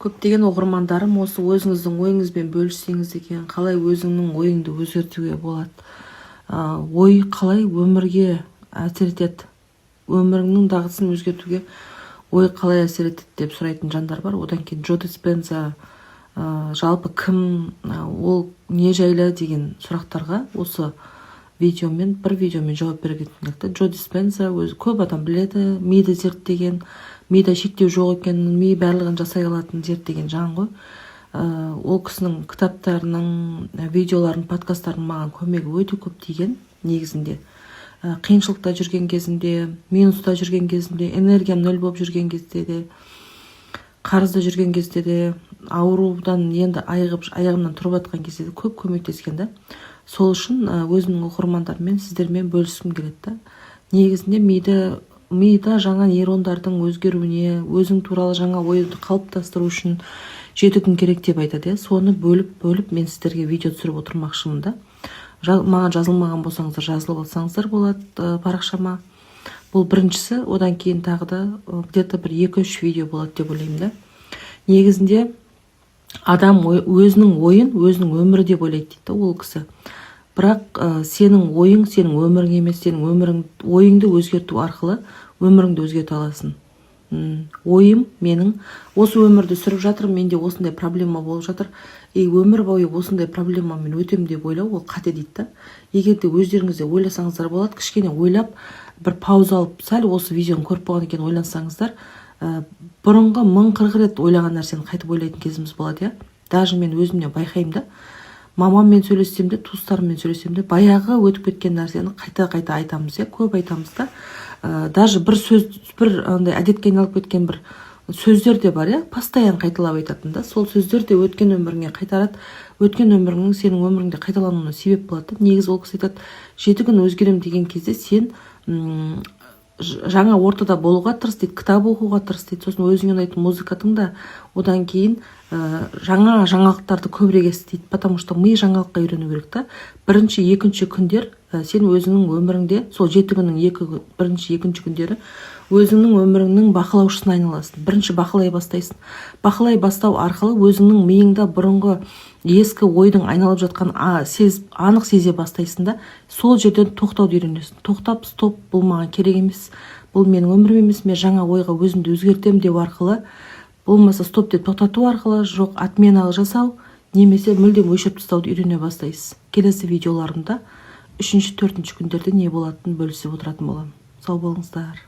Көптеген оқырмандарым осы өзіңіздің ойыңызбен бөліссеңіз екен, қалай өзіңнің ойыңды өзгертуге болады? Ой қалай өмірге әсер етеді? Өміріңнің дағдысын өзгертуге ой қалай әсер етеді деп сұрайтын жандар бар. Одан кейін Джо Диспенза жалпы кім, ол не жайлы деген сұрақтарға осы бір видеомен жауап бергендікті. Джо Диспенза өзі көп адам біледі, миды зерттеген, мида шектеу жоқ екенін, ми барлығын жасай алатын зерттеген жан ғой. Ол кісінің кітаптарының, видеоларын, подкасттарын маған көмегі өте көп тиген негізінде. Қиыншылықта жүрген кезімде, минуста жүрген кезімде, энергиям нөл болып жүрген кезде де, қарызда жүрген кезде де, аурудан енді аяғымнан тұрып жатқан кезде де көп көмектескен да. Сол үшін өзімнің оқырмандармен, сіздермен бөліскім келеді. Негізінде мида жаңа нейрондардың өзгеруіне, өзің туралы жаңа ойды қалыптастыру үшін 7 күн керек деп айтады. Соны бөліп мен сіздерге видео түсіріп отырмақшымын да. Маған жазылмаған болсаңыздар, жазылып алсаңыздар болады парақшама. Бұл біріншісі, одан кейін тағы да где-то бір 2-3 видео болады деп ойлаймын да. Негізінде адам өзінің ойын, өзінің өмірі деп ойлайды дейді ол кісі. Бірақ сенің ойың, сенің өмірің емес, сенің ойыңды өзгерту арқылы өміріңді өзгерте аласың. Ойым менің осы өмірді сүріп жатырмын, менде осындай проблема болып жатыр. Өмір бойы осындай проблемамен өтем деп ойлау, ол қате дейді. Егер де өздеріңізде ойласаңыздар болады, кішкене ойлап, бір пауза алып, сәл осы видеоны көріп болған екен ойлансаңыздар, бұрынғы 1040 рет ойлаған нәрсені қайтып ойлайтын кезіміз болады. Даже мен өзімнен байқаймын да. Мамаммен сөйлессем де, туыстарыммен сөйлессем де, баяғы өтіп кеткен нәрсені қайта айтамыз, көп айтамыз да. Даже бір сөз, бір әдетке айналып кеткен бір сөздер де бар, постоянно қайталап айтатын да. Сол сөздер де өткен өміріңе қайтарады, өткен өміріңнің сенің өміріңде қайталануына себеп болады. Негізі ол кісі айтады, 7 күн өзгерем деген кезде сен жаңа ортада болуға тырыс дейді, кітап оқуға тырыс дейді, сосын өзіңе ұнайтын музыка тыңда, одан кейін жаңа жаңалықтарды көбірек ести дейді, потому что ми жаңалыққа үйрену керек та. Бірінші, екінші күндер сен өзіңнің өміріңде, сол 7 күннің бірінші, екінші күндері өзіңнің өміріңнің бақылаушысына айналасың. Бірінші бақылай бастайсың. Бақылай бастау арқылы өзіңнің миыңда бұрынғы ескі ойдың айналып жатқан анық сезе бастайсың да. Сол жерден тоқтауды үйренесің. Тоқтап, стоп, бұл маған керек емес, бұл менің өмірім емес, мен жаңа ойға өзімді өзгертем деп арқылы, болмаса стоп деп тоқтату арқылы, жоқ отменалық жасау, немесе мүлдем өшіріп тастауды үйрене бастайсыз. Келесі видеоларымда 3-4 күндерде не болатынын бөлісіп отыратын боламын. Сау болыңыздар.